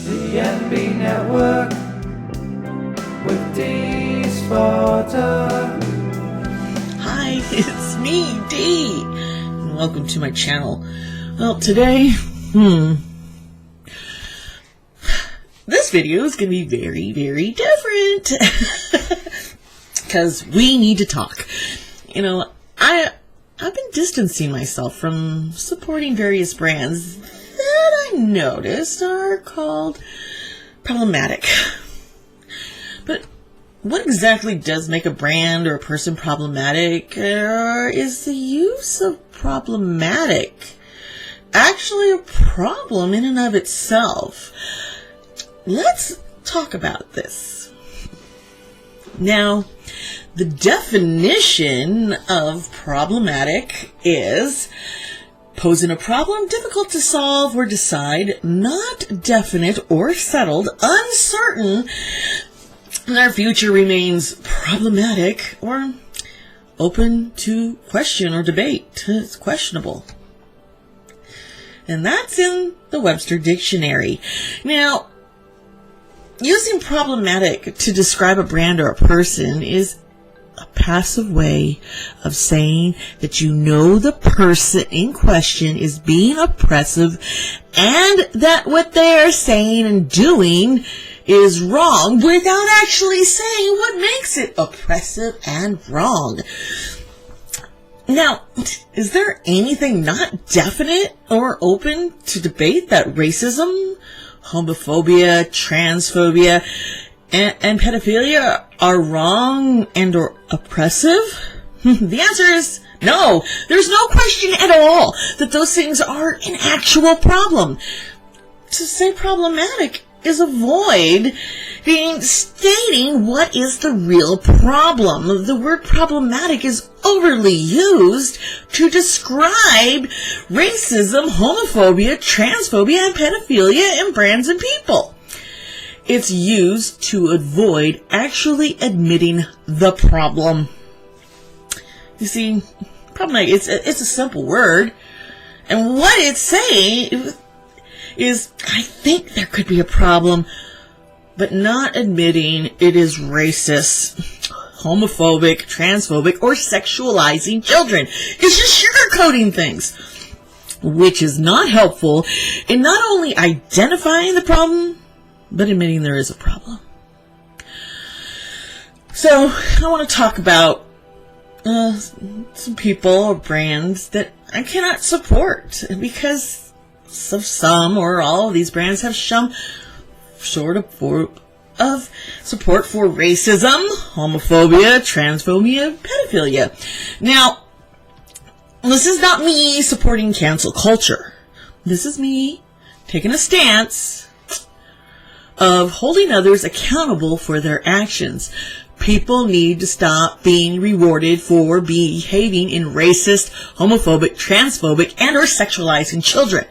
The NB Network with Dee Sparta. Hi, it's me, Dee, and welcome to my channel. Well, today, this video is going to be very, very different because we need to talk. You know, I've been distancing myself from supporting various brands that I noticed are called problematic. But what exactly does make a brand or a person problematic, or is the use of problematic actually a problem in and of itself? Let's talk about this. Now, the definition of problematic is posing a problem difficult to solve or decide, not definite or settled, uncertain, their future remains problematic or open to question or debate. It's questionable. And that's in the Webster Dictionary. Now, using problematic to describe a brand or a person is a passive way of saying that you know the person in question is being oppressive and that what they are saying and doing is wrong without actually saying what makes it oppressive and wrong. Now, is there anything not definite or open to debate that racism, homophobia, transphobia, and pedophilia are wrong and or oppressive? The answer is no. There's no question at all that those things are an actual problem. To say problematic is avoid stating what is the real problem. The word problematic is overly used to describe racism, homophobia, transphobia, and pedophilia in brands and people. It's used to avoid actually admitting the problem. You see, problematic, it's a simple word, and what it's saying is, I think there could be a problem, but not admitting it is racist, homophobic, transphobic, or sexualizing children. It's just sugarcoating things, which is not helpful in not only identifying the problem, but admitting there is a problem. So, I want to talk about some people or brands that I cannot support because of some or all of these brands have some sort of support for racism, homophobia, transphobia, pedophilia. Now, this is not me supporting cancel culture. This is me taking a stance of holding others accountable for their actions. People need to stop being rewarded for behaving in racist, homophobic, transphobic, and or sexualizing children.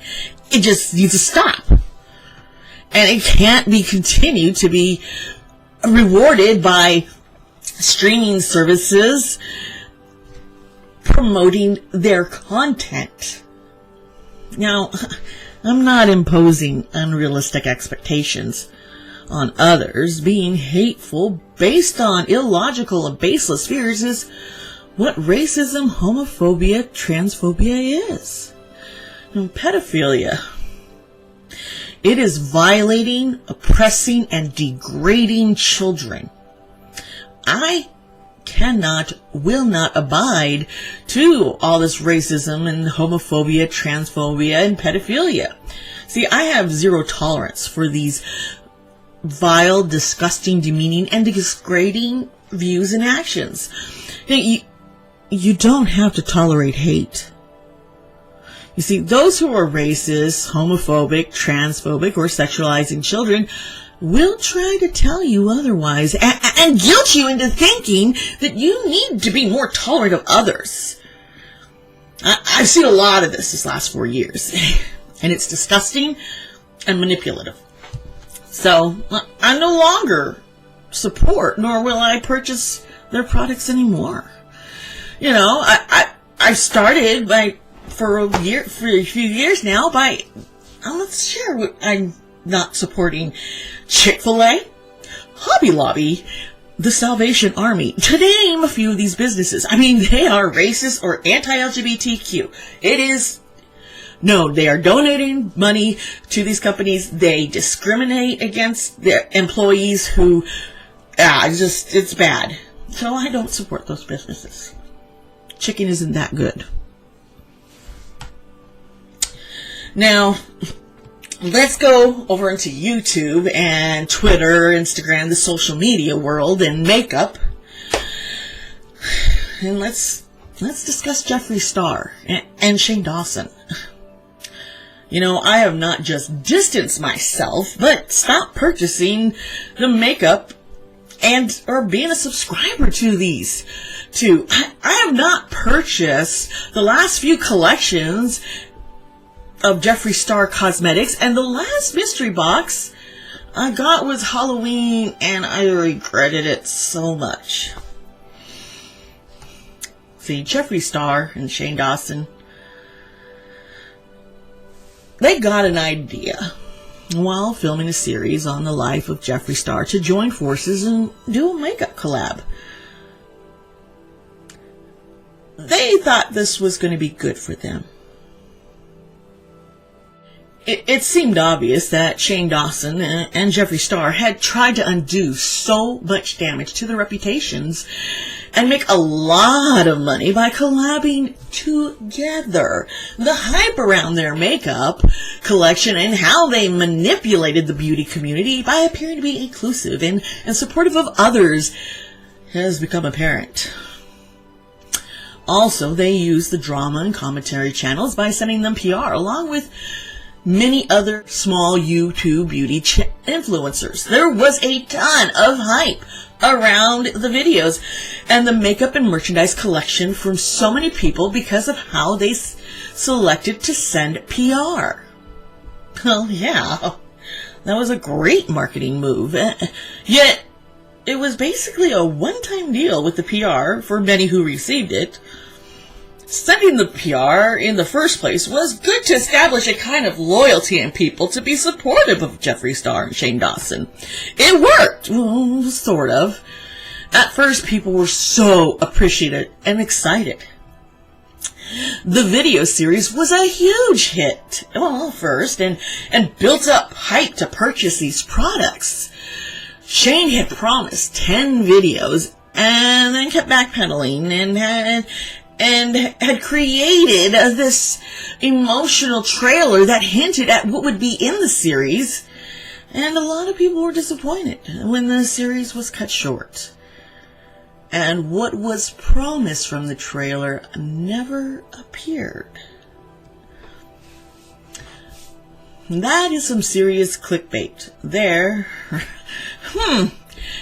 It just needs to stop. And it can't be continued to be rewarded by streaming services promoting their content. Now, I'm not imposing unrealistic expectations on others. Being hateful based on illogical and baseless fears is what racism, homophobia, transphobia is. Now, pedophilia. It is violating, oppressing, and degrading children. I will not abide to all this racism and homophobia, transphobia, and pedophilia. See, I have zero tolerance for these vile, disgusting, demeaning, and degrading views and actions. You don't have to tolerate hate. You see, those who are racist, homophobic, transphobic, or sexualizing children will try to tell you otherwise and guilt you into thinking that you need to be more tolerant of others. I've seen a lot of this last 4 years, and it's disgusting and manipulative. So, I no longer support, nor will I purchase their products anymore. You know, I started for a few years now by, let's share what I'm not supporting Chick-fil-A, Hobby Lobby, the Salvation Army, to name a few of these businesses. I mean, they are racist or anti-LGBTQ. No, they are donating money to these companies. They discriminate against their employees who, it's bad. So I don't support those businesses. Chicken isn't that good. Now, let's go over into YouTube and Twitter, Instagram, the social media world, and makeup. And let's discuss Jeffree Star and Shane Dawson. You know, I have not just distanced myself, but stopped purchasing the makeup or being a subscriber to these two. I have not purchased the last few collections of Jeffree Star Cosmetics, and the last mystery box I got was Halloween, and I regretted it so much. See, Jeffree Star and Shane Dawson, they got an idea while filming a series on the life of Jeffree Star to join forces and do a makeup collab. They thought this was going to be good for them. It seemed obvious that Shane Dawson and Jeffree Star had tried to undo so much damage to their reputations and make a lot of money by collabing together. The hype around their makeup collection and how they manipulated the beauty community by appearing to be inclusive and supportive of others has become apparent. Also, they used the drama and commentary channels by sending them PR along with many other small YouTube beauty influencers. There was a ton of hype around the videos and the makeup and merchandise collection from so many people because of how they selected to send PR. Well, yeah, that was a great marketing move. Yet, it was basically a one-time deal with the PR for many who received it. Sending the PR in the first place was good to establish a kind of loyalty in people to be supportive of Jeffree Star and Shane Dawson. It worked, well, sort of. At first, people were so appreciative and excited. The video series was a huge hit, well, first, and built up hype to purchase these products. Shane had promised 10 videos and then kept backpedaling and had created this emotional trailer that hinted at what would be in the series, and a lot of people were disappointed when the series was cut short. And what was promised from the trailer never appeared. That is some serious clickbait there.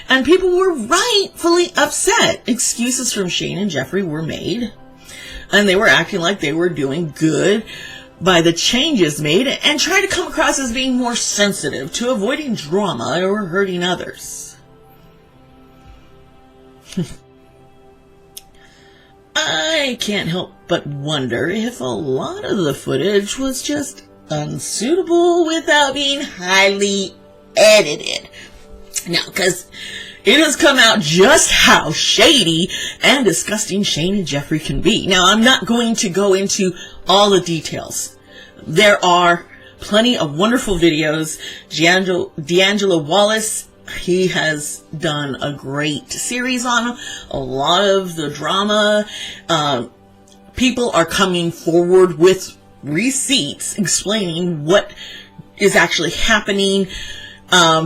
And people were rightfully upset. Excuses from Shane and Jeffree were made, and they were acting like they were doing good by the changes made and trying to come across as being more sensitive to avoiding drama or hurting others. I can't help but wonder if a lot of the footage was just unsuitable without being highly edited. Now, because it has come out just how shady and disgusting Shane and Jeffree can be. Now, I'm not going to go into all the details. There are plenty of wonderful videos. D'Angelo Wallace, he has done a great series on a lot of the drama. People are coming forward with receipts explaining what is actually happening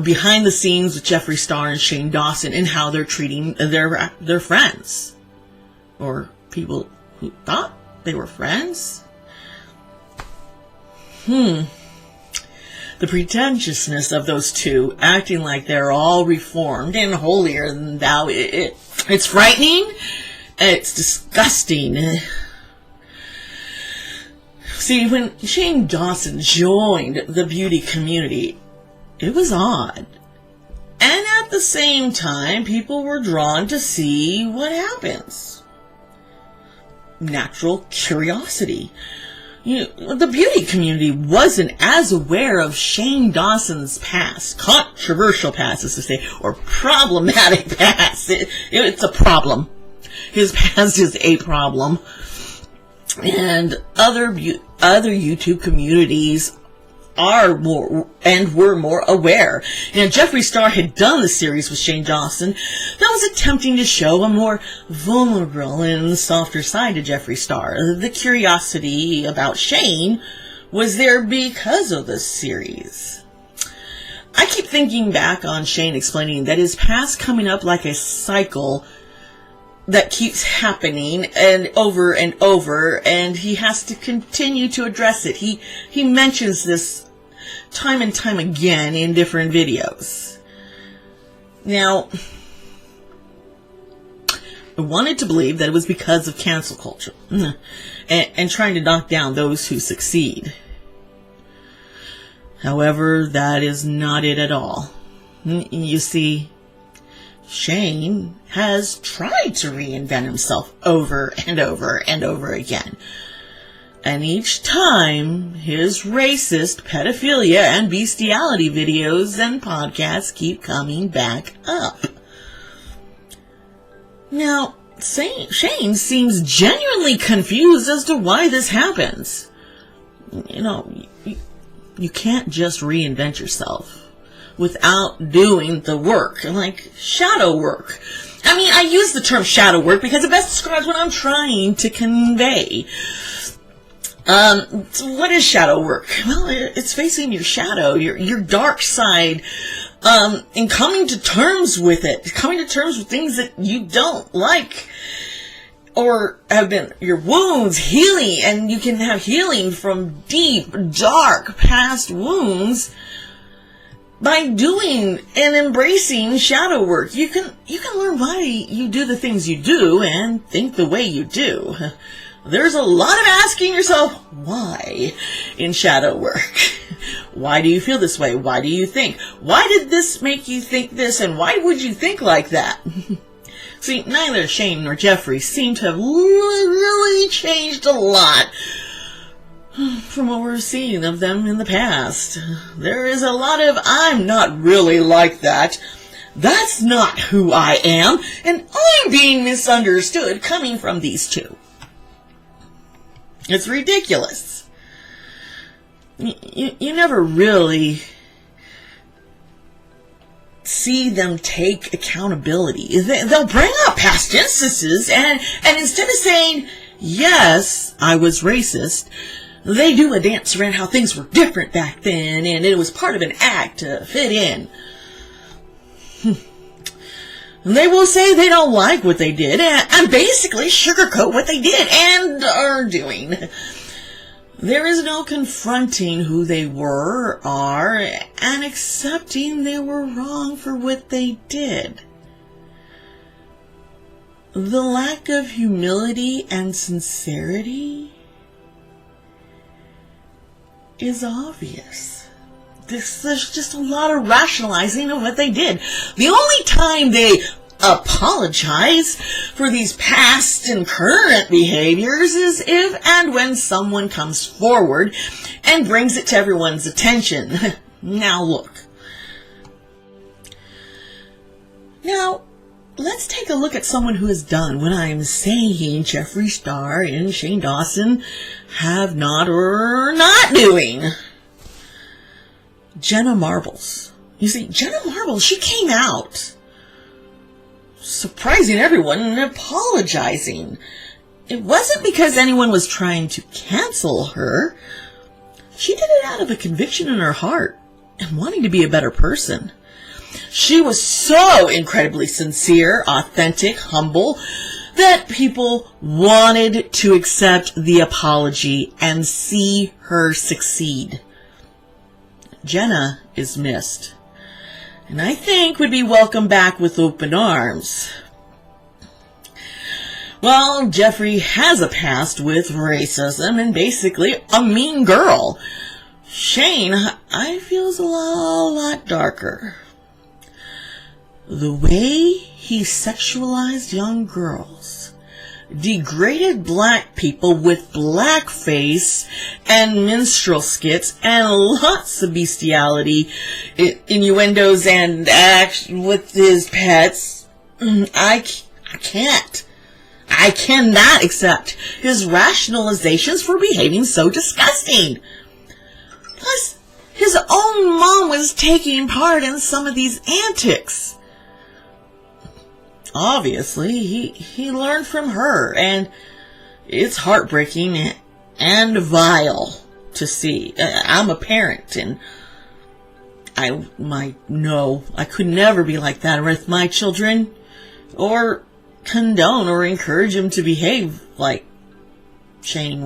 behind the scenes with Jeffree Star and Shane Dawson and how they're treating their friends. Or people who thought they were friends. The pretentiousness of those two acting like they're all reformed and holier than thou, it's frightening. It's disgusting. See, when Shane Dawson joined the beauty community, it was odd. And at the same time, people were drawn to see what happens. Natural curiosity. The beauty community wasn't as aware of Shane Dawson's past, controversial past, as to say, or problematic past. It's a problem. His past is a problem. And other YouTube communities are more and were more aware. Jeffree Star had done the series with Shane Dawson that was attempting to show a more vulnerable and softer side to Jeffree Star. The curiosity about Shane was there because of this series. I keep thinking back on Shane explaining that his past coming up like a cycle that keeps happening and over, and he has to continue to address it. He mentions this time and time again in different videos. Now, I wanted to believe that it was because of cancel culture and trying to knock down those who succeed. However, that is not it at all. You see, Shane has tried to reinvent himself over and over again. And each time, his racist, pedophilia, and bestiality videos and podcasts keep coming back up. Now, Shane seems genuinely confused as to why this happens. You can't just reinvent yourself without doing the work, like shadow work. I mean, I use the term shadow work because it best describes what I'm trying to convey. What is shadow work? Well, it's facing your shadow, your dark side, and coming to terms with it, coming to terms with things that you don't like, or have been your wounds, healing, and you can have healing from deep, dark past wounds by doing and embracing shadow work. You can learn why you do the things you do and think the way you do. There's a lot of asking yourself why in shadow work. Why do you feel this way? Why do you think? Why did this make you think this? And why would you think like that? See, neither Shane nor Jeffree seem to have really changed a lot from what we're seeing of them in the past. There is a lot of, I'm not really like that. That's not who I am. And I'm being misunderstood coming from these two. It's ridiculous. You never really see them take accountability. They'll bring up past instances, and instead of saying, yes, I was racist, they do a dance around how things were different back then, and it was part of an act to fit in. They will say they don't like what they did and basically sugarcoat what they did and are doing. There is no confronting who they were, are, and accepting they were wrong for what they did. The lack of humility and sincerity is obvious. There's just a lot of rationalizing of what they did. The only time they apologize for these past and current behaviors is if and when someone comes forward and brings it to everyone's attention. Now look. Now, let's take a look at someone who has done what I'm saying Jeffree Star and Shane Dawson have not or are not doing. Jenna Marbles. You see, Jenna Marbles, she came out surprising everyone and apologizing. It wasn't because anyone was trying to cancel her. She did it out of a conviction in her heart and wanting to be a better person. She was so incredibly sincere, authentic, humble, that people wanted to accept the apology and see her succeed. Jenna is missed, and I think would be welcomed back with open arms. Well, Jeffree has a past with racism and basically a mean girl. Shane, I feel, is a lot darker. The way he sexualized young girls degraded black people with blackface and minstrel skits and lots of bestiality, innuendos, and act with his pets. I can't. I cannot accept his rationalizations for behaving so disgusting. Plus, his own mom was taking part in some of these antics. Obviously, he learned from her, and it's heartbreaking and vile to see. I'm a parent, and I could never be like that with my children, or condone or encourage him to behave like Shane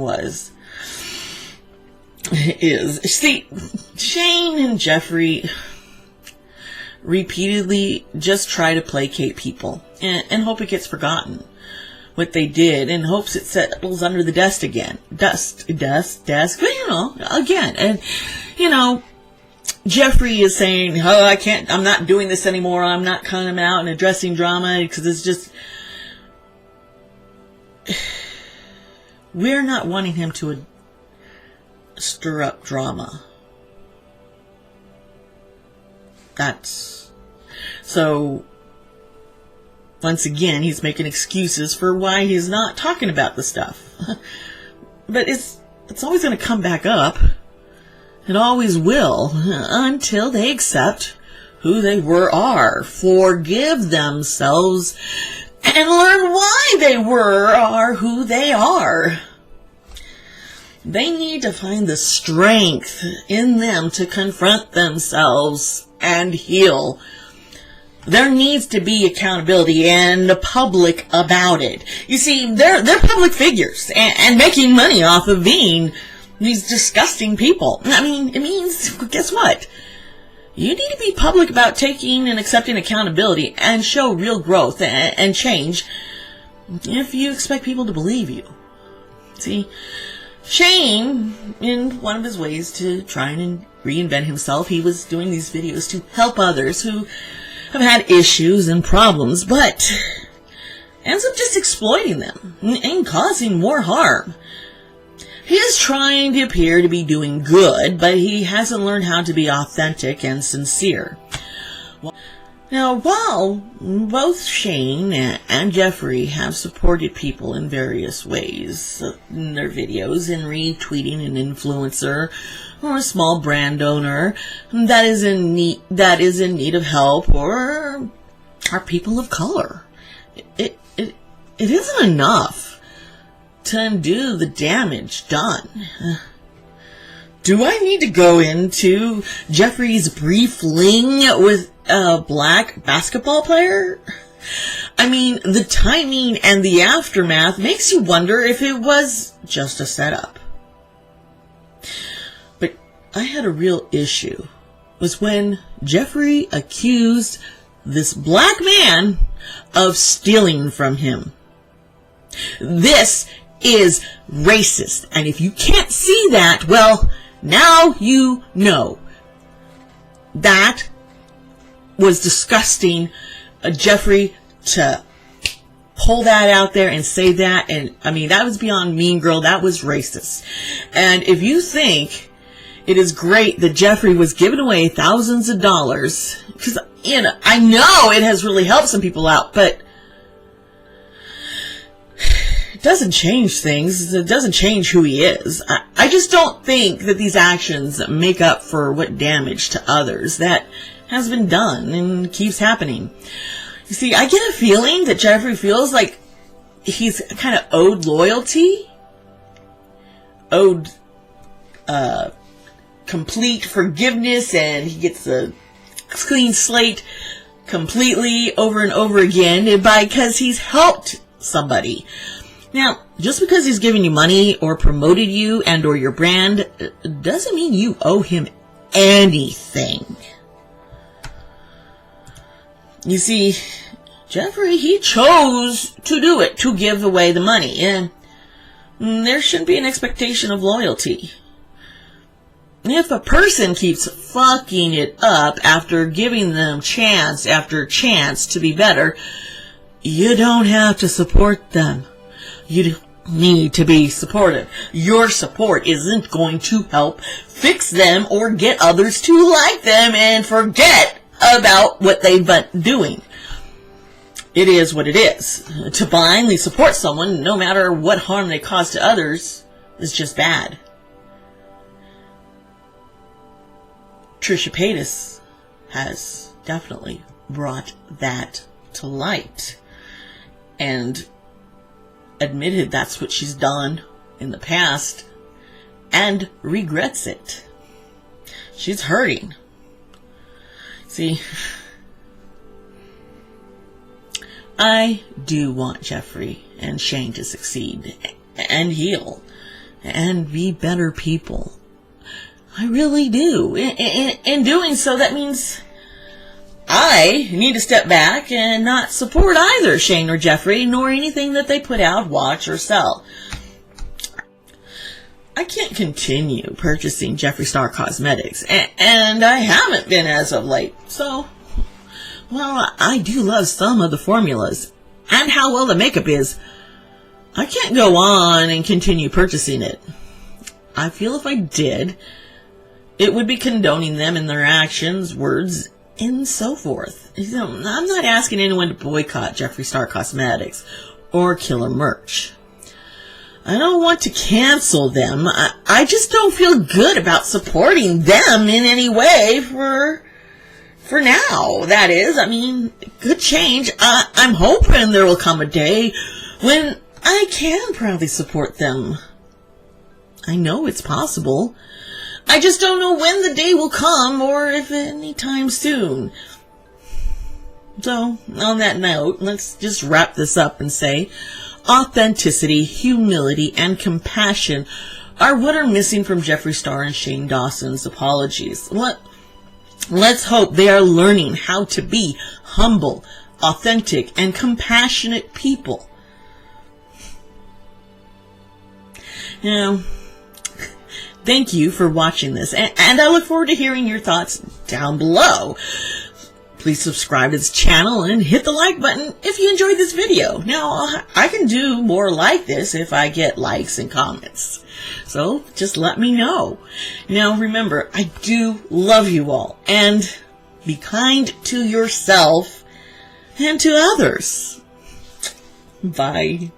is. See, Shane and Jeffree repeatedly just try to placate people and hope it gets forgotten what they did, and hopes it settles under the desk again. Desk, but again. And, Jeffree is saying, I'm not doing this anymore. I'm not coming out and addressing drama because it's just, we're not wanting him to stir up drama. So, once again, he's making excuses for why he's not talking about the stuff. But it's always going to come back up. It always will, until they accept who they are, forgive themselves, and learn why they are who they are. They need to find the strength in them to confront themselves and heal. There needs to be accountability and public about it. You see, they're public figures and making money off of being these disgusting people. I mean, it means, guess what? You need to be public about taking and accepting accountability and show real growth and change if you expect people to believe you. See, Shane, in one of his ways to try and reinvent himself, he was doing these videos to help others who have had issues and problems, but ends up just exploiting them and causing more harm. He is trying to appear to be doing good, but he hasn't learned how to be authentic and sincere. Now, while both Shane and Jeffree have supported people in various ways in their videos, in retweeting an influencer or a small brand owner that is in need of help, or are people of color, it isn't enough to undo the damage done. Do I need to go into Jeffree's brief fling with a black basketball player? I mean, the timing and the aftermath makes you wonder if it was just a setup. But I had a real issue. Was when Jeffree accused this black man of stealing from him. This is racist. And if you can't see that, well, now you know. That was disgusting. Jeffree to pull that out there and say that. And I mean, that was beyond mean girl. That was racist. And if you think it is great that Jeffree was giving away thousands of dollars, because, I know it has really helped some people out, but it doesn't change things. It doesn't change who he is. I just don't think that these actions make up for what damage to others that has been done and keeps happening. You see, I get a feeling that Jeffree feels like he's kind of owed loyalty, owed complete forgiveness, and he gets a clean slate completely over and over again because he's helped somebody. Now, just because he's giving you money or promoted you and or your brand doesn't mean you owe him anything. You see, Jeffree, he chose to do it, to give away the money, and there shouldn't be an expectation of loyalty. If a person keeps fucking it up after giving them chance after chance to be better, you don't have to support them. You need to be supportive. Your support isn't going to help fix them or get others to like them and forget about what they've been doing. It is what it is. To blindly support someone, no matter what harm they cause to others, is just bad. Trisha Paytas has definitely brought that to light and admitted that's what she's done in the past and regrets it. She's hurting. See, I do want Jeffree and Shane to succeed and heal and be better people. I really do. In doing so, that means I need to step back and not support either Shane or Jeffree, nor anything that they put out, watch, or sell. I can't continue purchasing Jeffree Star Cosmetics, and I haven't been as of late. So, while I do love some of the formulas and how well the makeup is, I can't go on and continue purchasing it. I feel if I did, it would be condoning them in their actions, words, and so forth. You know, I'm not asking anyone to boycott Jeffree Star Cosmetics or Killer Merch. I don't want to cancel them. I just don't feel good about supporting them in any way for now. That is, I mean, good change. I'm hoping there will come a day when I can proudly support them. I know it's possible. I just don't know when the day will come or if anytime soon. So, on that note, let's just wrap this up and say authenticity, humility, and compassion are what are missing from Jeffree Star and Shane Dawson's apologies. Let's hope they are learning how to be humble, authentic, and compassionate people. You know, thank you for watching this, and I look forward to hearing your thoughts down below. Please subscribe to this channel and hit the like button if you enjoyed this video. Now, I can do more like this if I get likes and comments. So, just let me know. Now, remember, I do love you all, and be kind to yourself and to others. Bye.